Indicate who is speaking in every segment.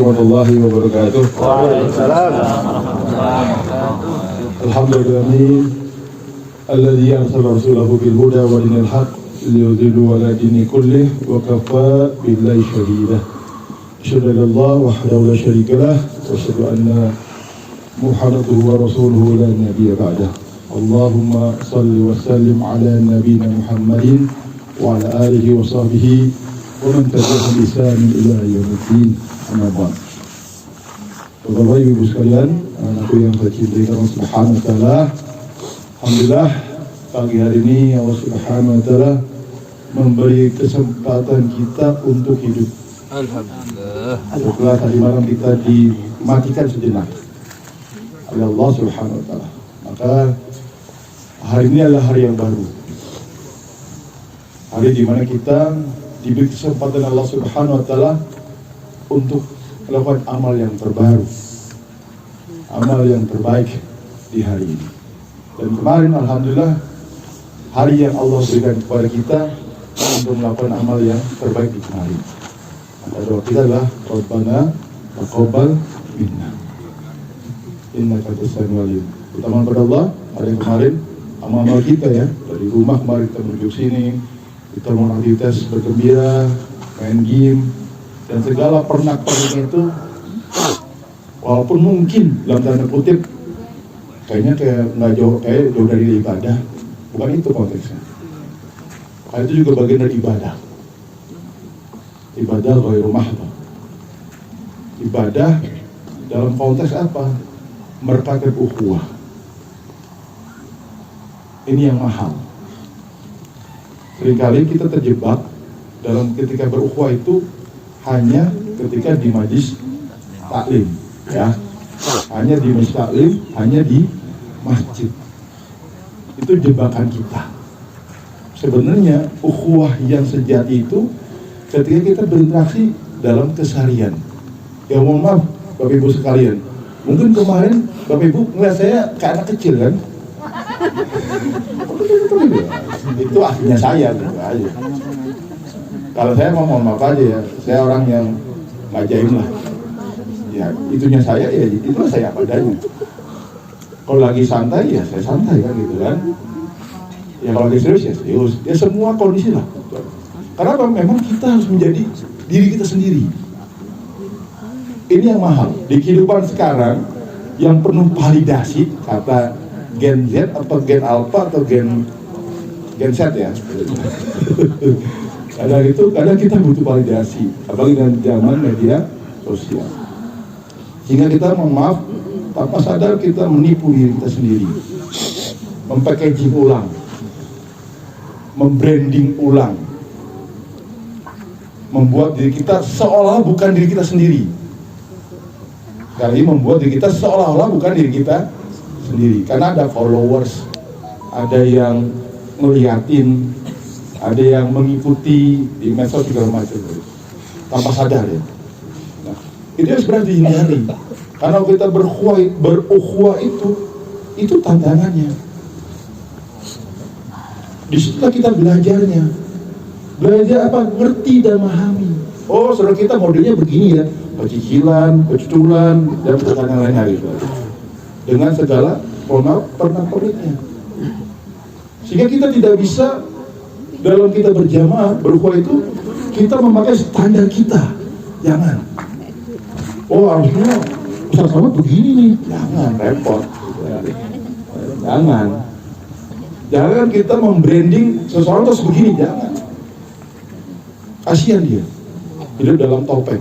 Speaker 1: warahmatullahi wabarakatuh.
Speaker 2: Waalaikumsalam.
Speaker 1: Alhamdulillah alladzi arsala rasulahu bil huda wa dinil haqq liyudhillu ala dini kullih wa kafa billahi shahida. Asyhadu an la wahdahu la syarika lah wa asyhadu anna Muhammadan wa rasuluhu la nabiyya ba'dah. Allahumma salli wa sallim ala nabiyyina Muhammadin wa ala alihi wa sahbihi wa man tabi'ahum bi ihsan ila yaumiddin. Amma ba'd. Bapak Ibu sekalian, anakku yang saya cintai Allah Subhanahu wa taala. Alhamdulillah pagi hari ini Allah Subhanahu wa taala memberi kesempatan kita untuk hidup.
Speaker 2: Alhamdulillah.
Speaker 1: Setelah tadi malam kita dimatikan sejenak oleh Allah Subhanahu wa taala. Maka hari ini adalah hari yang baru. Hari di mana kita diberi kesempatan Allah Subhanahu wa taala untuk melakukan amal yang terbaru, amal yang terbaik di hari ini. Dan kemarin alhamdulillah hari yang Allah berikan kepada kita untuk melakukan amal yang terbaik di kemarin. Maka doa kita adalah Rabbana taqabbal minna innaka antas samiul alim. Utama kepada Allah hari yang kemarin amal-amal kita ya, dari rumah kemarin kita menuju sini, kita melakukan aktivitas bergembira, main game, dan segala pernak-perniknya itu walaupun mungkin dalam tanda kutip kayaknya kayak jauh dari ibadah, bukan itu konteksnya. Karena itu juga bagian dari ibadah. Ibadah ghairu mahdhah. Ibadah dalam konteks apa? Merekatkan ukhuwah. Ini yang mahal. Seringkali kita terjebak dalam ketika berukhuwah itu hanya ketika di majlis taklim, ya, hanya di majlis taklim, hanya di masjid. Itu jebakan kita. Sebenarnya ukhuwah yang sejati itu ketika kita berinteraksi dalam keseharian. Ya mohon maaf Bapak Ibu sekalian, mungkin kemarin Bapak Ibu ngeliat saya kayak anak kecil kan? Itu aslinya saya gitu aja. Kalau saya mau mohon maaf aja ya, saya orang yang nggak jaim lah. Ya itunya saya ya, itulah saya apa adanya. Kalau lagi santai ya saya santai kan gitu kan. Ya kalau lagi serius ya serius. Ya semua kondisi lah. Karena memang kita harus menjadi diri kita sendiri. Ini yang mahal di kehidupan sekarang yang penuh validasi, kata Gen Z atau Gen Alpha atau Gen Z ya. Kadang kita butuh validasi, apalagi dengan zaman media sosial. Sehingga kita mohon maaf, tanpa sadar kita menipu diri kita sendiri, mempackaging ulang, membranding ulang, membuat diri kita seolah bukan diri kita sendiri. Kali ini membuat diri kita seolah-olah bukan diri kita sendiri, karena ada followers, ada yang ngeliatin, ada yang mengikuti di medsos segala macam, tanpa sadar ya. Nah, itu yang sebenarnya dihindari. Karena kita berukhuwah itu tantangannya. Di situ kita belajarnya. Belajar apa? Ngerti dan memahami. Oh, saudara kita modelnya begini ya, pecicilan, pecuculan, dan yang lain-lain. Dengan segala pernak-perniknya. Sehingga kita tidak bisa dalam kita berjamaah berukhuwah itu kita memakai standar kita. Jangan. Oh harusnya Ustaz Selamat begini nih. Jangan, repot. Jangan kita membranding seseorang terus begini. Jangan. Kasihan dia hidup dalam topeng.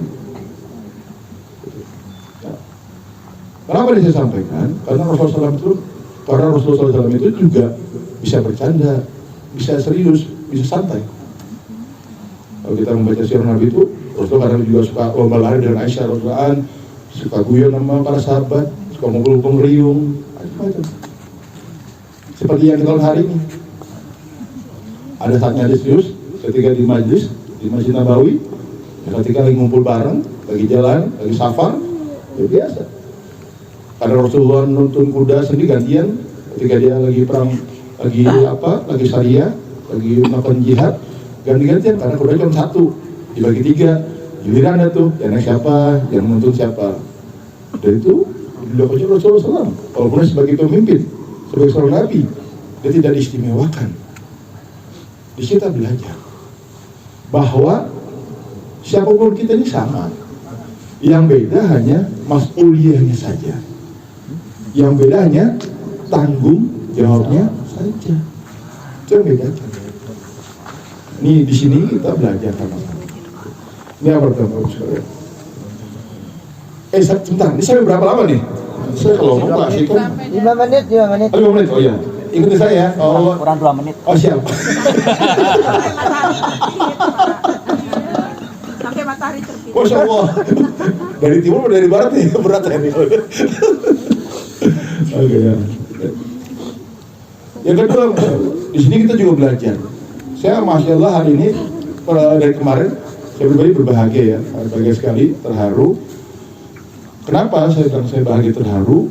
Speaker 1: Kenapa ini saya sampaikan? Karena Rasulullah SAW itu juga bisa bercanda, bisa serius, bisa santai. Kalau kita membaca sirah Nabi itu, Rasulullah kadang juga suka lomba lari dengan Aisyah Rasulullah, suka guyon sama para sahabat, suka ngumpul-ngumpul ngeriung, macam-macam. Seperti yang kita lihat hari ini. Ada saatnya dia serius, ketika di majlis, di Masjid Nabawi, ketika lagi ngumpul bareng, lagi jalan, lagi safar, ya biasa. Karena Rasulullah nuntun kuda sendiri gantian, ketika dia lagi perang, lagi syariah, lagi melakukan jihad, ganti-gantian karena kudanya cuma satu, dibagi 3, giliran tuh, yang naik siapa, yang menuntun siapa. Dan itu dilakukan Rasulullah SAW. Walaupun sebagai pemimpin, sebagai seorang nabi, dia tidak diistimewakan. Di situ kita belajar bahwa siapapun kita ini sama. Yang beda hanya mas'uliyahnya saja. Yang beda hanya tanggung jawabnya saja. Itu yang beda. Ini di sini kita belajar sama-sama. Ini apa teman-teman sekalian? Sebentar, ini saya berapa lama nih? Saya kalau ngomong Pak Asyikum
Speaker 3: 5 menit.
Speaker 1: 5 menit, oh iya. Ikuti saya. Oh,
Speaker 3: Kurang 2 menit.
Speaker 1: oh siap.
Speaker 4: Sampai matahari terbit.
Speaker 1: Masya Allah. Dari timur atau dari barat nih? Berat ya nih. Oke ya. Yang kedua, di sini kita juga belajar. Saya Masya Allah hari ini, dari kemarin, saya pribadi berbahagia ya. Berbahagia sekali, terharu. Kenapa saya bahagia terharu?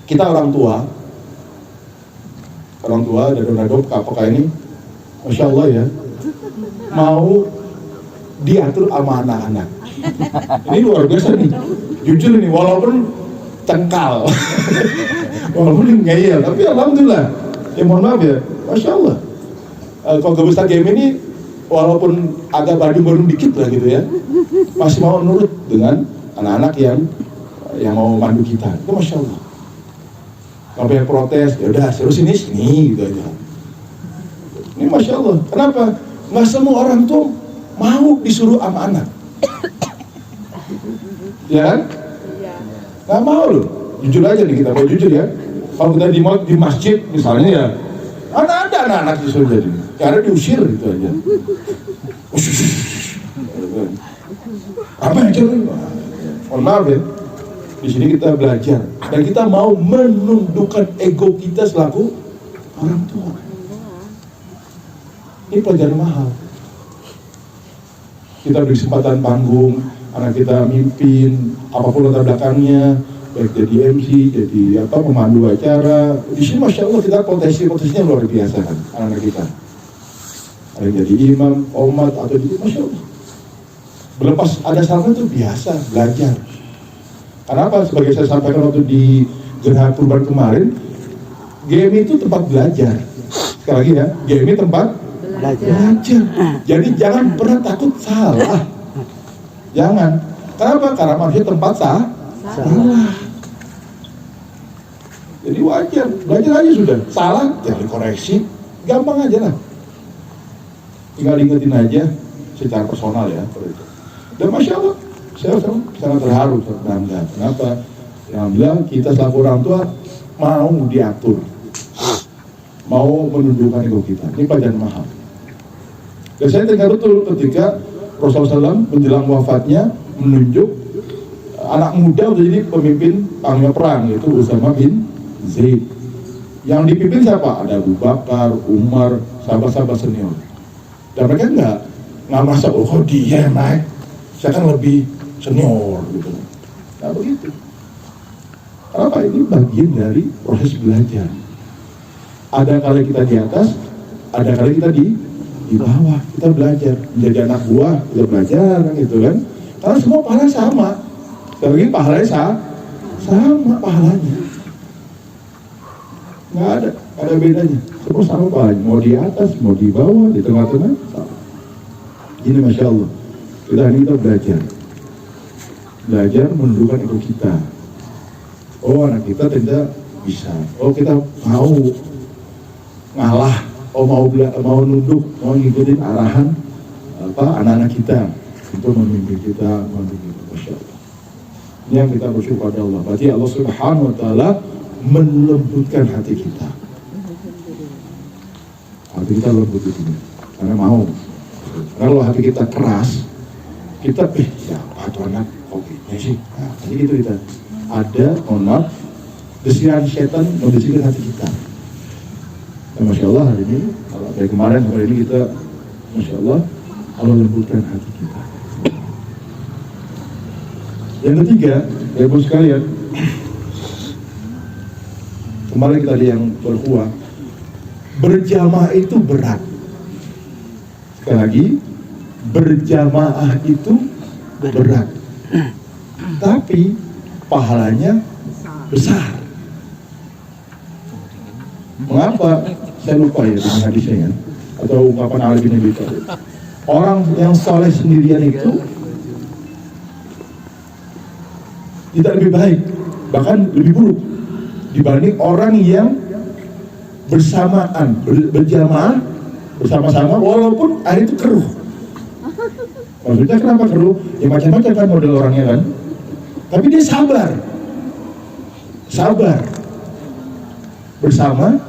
Speaker 1: Kita orang tua dari Radop KPK ini, Masya Allah ya, mau diatur sama anak-anak. Ini luar biasa nih, jujur ini, walaupun cengkal, walaupun ngeyel, tapi alhamdulillah, ya mohon maaf ya, Masya Allah. Kalau gak besar game ini, walaupun agak badung-badung dikit lah gitu ya, masih mau nurut dengan anak-anak yang mau mandu kita. Itu Masya Allah. Sampai protes, ya udah terus sini gitu aja. Ini Masya Allah. Kenapa? Nggak semua orang tuh mau disuruh sama anak. Ya kan? Nggak mau loh. Jujur aja nih, kita mau jujur ya. Kalau kita di masjid misalnya ya, ada anak-anak disuruh jadi, karena diusir gitu aja. Apa yang jadi? Mohon maaf ya. Di sini kita belajar dan kita mau menundukkan ego kita selaku orang tua. Ini pelajaran mahal. Kita beri kesempatan panggung, anak kita mimpin, apapun latar belakangnya, baik jadi MC, jadi pemandu acara. Di sini Masya Allah kita potensinya luar biasa kan, anak-anak kita. Ada yang jadi imam, omat, atau jadi Masya Allah. Berlepas ada saran itu biasa, belajar. Kenapa? Sebagai saya sampaikan waktu di Gerhana Kurban kemarin, GMI itu tempat belajar. Sekali lagi ya, GMI tempat belajar. Jadi jangan pernah takut salah. Jangan. Kenapa? Karena manusia tempat salah. Jadi wajar, belajar aja sudah. Salah, jangan dikoreksi. Gampang aja lah. Tinggal ingetin aja secara personal ya. Dan Masya Allah, saya sangat terharu, sangat bangga. Kenapa? Yang bilang kita selaku orang tua mau diatur, mau menundukkan ego kita. Ini pelajaran mahal. Dan saya teringat betul ketika Rasulullah SAW menjelang wafatnya menunjuk anak muda untuk jadi pemimpin panglima perang, yaitu Usama bin Zaid. Yang dipimpin siapa? Ada Abu Bakar, Umar, sahabat-sahabat senior. Dan mereka nggak merasa, oh kok dia naik, saya kan lebih senior gitu. Nah begitu. Kenapa? Ini bagian dari proses belajar. Ada kali kita di atas, ada kali kita di bawah. Kita belajar menjadi anak buah, kita belajar kan gitu kan. Karena semua pahala sama. Sekali lagi pahalanya sama pahalanya. Nggak ada bedanya. Semua sama pahalanya. Mau di atas, mau di bawah, di tengah-tengah, sama. Ini Masya Allah. Kita belajar. Belajar menundukkan ego kita. Oh anak kita tidak bisa. Oh kita mau ngalah. Oh mau nunduk, mau ngikutin arahan anak-anak kita untuk memimpin kita, Masya Allah. Ini yang kita bersyukur pada Allah. Berarti Allah Subhanahu Wa Taala melembutkan hati kita. Hati kita lembut di sini, karena mau. Kalau hati kita keras, kita siapa tuh anak kopinya sih? Nah, jadi gitu kita. Ada, mohon maaf, desiran setan membersihkan hati kita. Dan Masya Allah hari ini, dari kemarin sampai ini kita, Masya Allah, Allah lembutkan hati kita. Yang ketiga, ibu sekalian, kemarin kita ada yang berkuah, berjamaah itu berat. Sekali lagi, berjamaah itu berat, tapi pahalanya besar. Mengapa? Saya lupa ya dengan hadisnya kan, atau ungkapan Ali bin Abi Thalib. Orang yang soleh sendirian itu tidak lebih baik, bahkan lebih buruk dibanding orang yang bersamaan, berjamaah bersama-sama walaupun air itu keruh. Maksudnya kenapa keruh? Ya macam-macam kan model orangnya kan. Tapi dia sabar bersama-sama.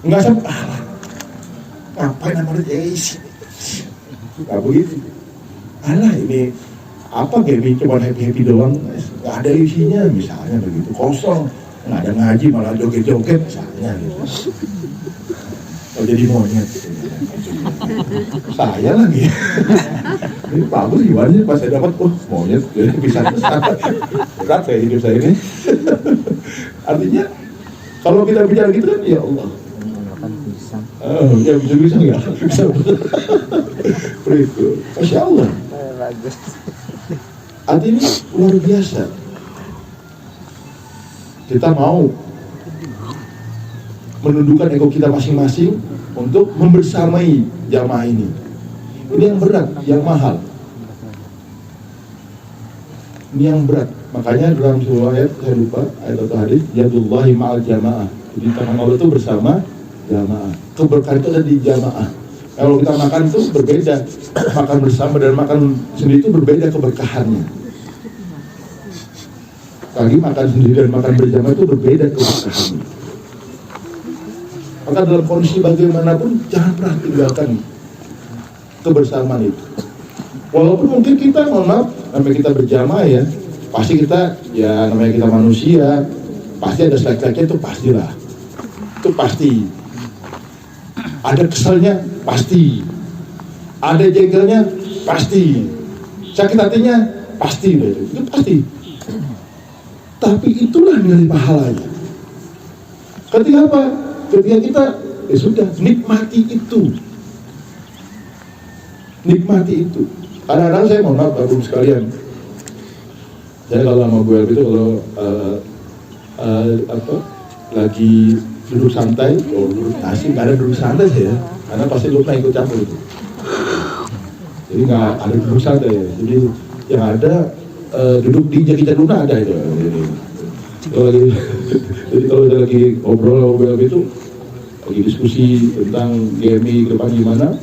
Speaker 1: Enggak sampai ngapain namanya nggak begitu. Alah ini apa game cuma happy doang, nggak ada isinya misalnya begitu, kosong, nggak ada ngaji malah joget-joget misalnya gitu. Oh, jadi monyet gitu. Saya lagi ini bagus gimana sih pas saya dapat monyet jadi bisa berat saya hidup saya ini. Artinya kalau kita bicara gitu kan ya Allah, ya bisa nggak bisa begitu, Masya Allah. Artinya luar biasa. Kita mau menundukkan ego kita masing-masing untuk membersamai jamaah ini. Ini yang berat, yang mahal. Ini yang berat. Makanya dalam sebuah ayat, saya lupa ayat atau hadis, yadullahi ma'al jamaah. Jadi tangan Allah itu bersama jamaah. Keberkahan itu ada di jamaah. Kalau kita makan itu berbeda, makan bersama dan makan sendiri itu berbeda keberkahannya. Lagi makan sendiri dan makan berjamaah itu berbeda keberkahannya. Maka dalam kondisi bagaimanapun jangan pernah tinggalkan kebersamaan itu. Walaupun mungkin kita, mohon maaf, namanya kita berjamaah ya, pasti kita, ya namanya kita manusia, pasti ada selek-seleknya itu pastilah. Itu pasti. Ada keselnya, pasti. Ada jengkelnya, pasti. Sakit hatinya, pasti. Itu pasti. Tapi itulah nilai pahalanya. Ketika apa? Ketika kita, ya sudah, nikmati itu. Nikmati itu. Kadang-kadang saya mohon maaf, Bapak sekalian. Saya kalau sama Bu Elvi itu kalau lagi duduk santai, duduk asing, nggak ada duduk santai sih ya, karena pasti lupa ikut campur itu. Jadi nggak ada duduk santai ya. Jadi yang ada duduk di jaki luna ada itu. Jadi kalau udah lagi ngobrol sama Bu Elvi itu, lagi diskusi tentang GMI ke depan gimana.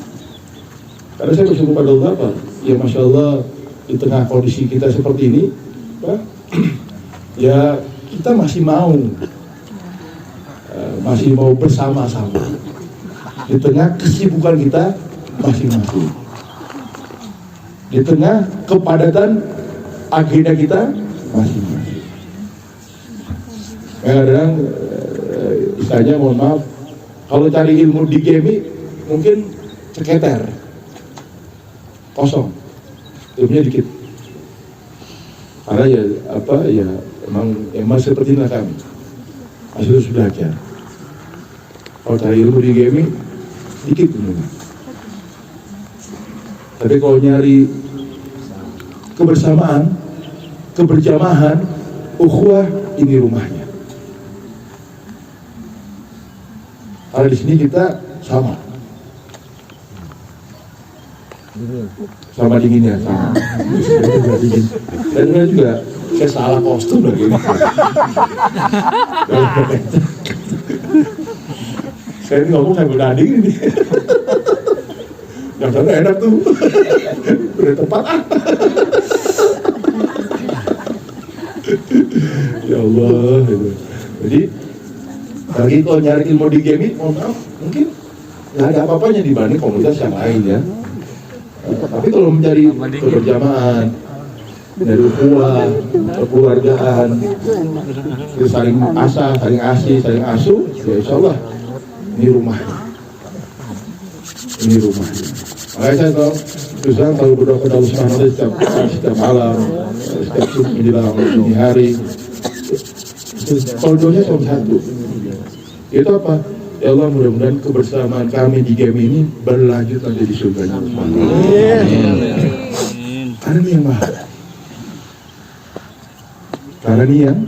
Speaker 1: Karena saya bersyukur pada Allah, Pak. Ya Masya Allah, di tengah kondisi kita seperti ini, Pak, ya kita masih mau bersama-sama di tengah kesibukan kita masing-masing, di tengah kepadatan agenda kita masing-masing. Kadang istilahnya mohon maaf, kalau cari ilmu di GMI mungkin ceketer, kosong, ilmunya dikit. Karena ya emang seperti inilah kami, masih terus belajar. Kalau cari ilmu di GMI dikit ilmunya. Tapi kalau nyari kebersamaan, keberjamahan, ukhuwah, ini rumahnya. Karena di sini kita sama dinginnya, sama. Dingin. Dan juga saya salah kostum lagi. Saya ini ngomong sambil dingin ini. Yang sana enak tuh, udah tepat Ya Allah. Jadi lagi kalau nyari ilmu di GMI, mohon maaf, mungkin nggak ada apa-apanya dibanding komunitas yang lain ya. Tapi kalau mencari keberjamahan, dari ukhuwah, kekeluargaan, saling asah, saling asih, saling asuh, ya insya Allah ini rumahnya. Ini rumahnya. Makanya saya tahu, susah kalau berdoa kepada Allah Subhanahu wa Ta'ala setiap malam, setiap menjelang dini hari. Kalau doanya cuma satu, itu apa? Ya Allah, mudah-mudahan kebersamaan kami di game ini berlanjut nanti di surga. Karena ini yang maha. Karena ini yang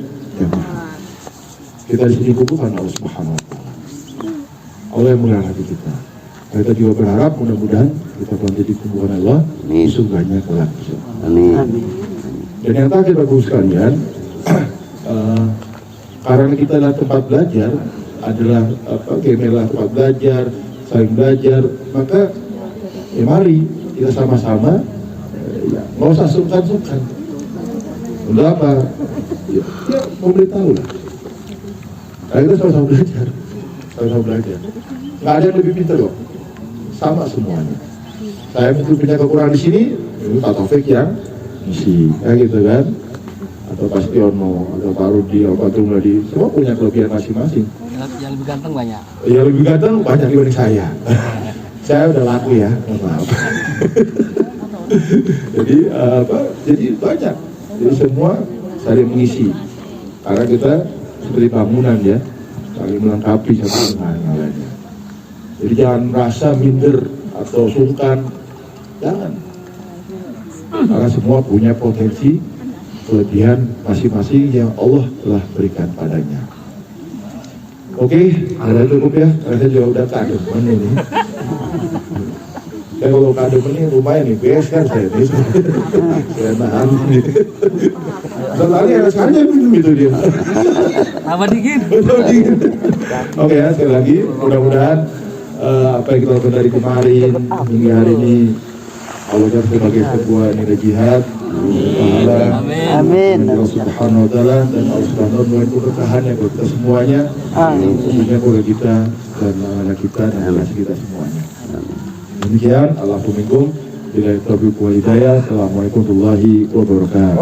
Speaker 1: maha. Kita dikukuhkan Allah Subhanahu Wa Taala. Allah yang melihat hati kita. Kita juga berharap mudah-mudahan kita nanti dikukuhkan Allah di surganya kelak.
Speaker 3: Amin.
Speaker 1: Dan yang terakhir Bapak sekalian, karena kita adalah tempat belajar, adalah adalah tempat belajar, saling belajar, maka ya mari kita sama-sama nggak usah sungkan-sungkan. Untuk apa? Ya, memberitahu lah. Karena kita sama-sama belajar, Nggak ada yang lebih pintar kok, sama semuanya. Saya itu punya kekurangan di sini, itu Pak Taufik yang ngisi, gitu kan? Atau Pak Stiono, atau Pak Rudi, atau Pak Tungladi, semua punya kelebihan masing-masing.
Speaker 4: Yang lebih ganteng banyak.
Speaker 1: Yang lebih ganteng banyak dibanding saya. Saya udah laku ya, maaf. Jadi banyak. Jadi semua saling mengisi. Karena kita seperti bangunan ya, saling melengkapi satu dengan yang lainnya. Jadi jangan merasa minder atau sungkan, jangan. Karena semua punya potensi, kelebihan masing-masing yang Allah telah berikan padanya. Oke, ada cukup ya, karena saya juga udah kademen ini. Ya kalau kademen ini lumayan nih, BS kan saya ini. Saya nahan nih. Setelahnya ada sekali minum itu dia.
Speaker 4: Tambah dingin.
Speaker 1: Oke ya, sekali lagi, mudah-mudahan apa yang kita lakukan dari kemarin hingga hari ini Allah jadikan sebagai sebuah nilai jihad, pahala,
Speaker 3: Amin.
Speaker 1: Allah Subhanahu Wa Taala, dan Allah Subhanahu Wa Taala keberkahannya buat kita semuanya, khususnya keluarga kita dan anak kita dan anak kita semuanya. Demikian, Alhamdulillah, bila taufiq wal hidayah. Assalamualaikum warahmatullahi wabarakatuh.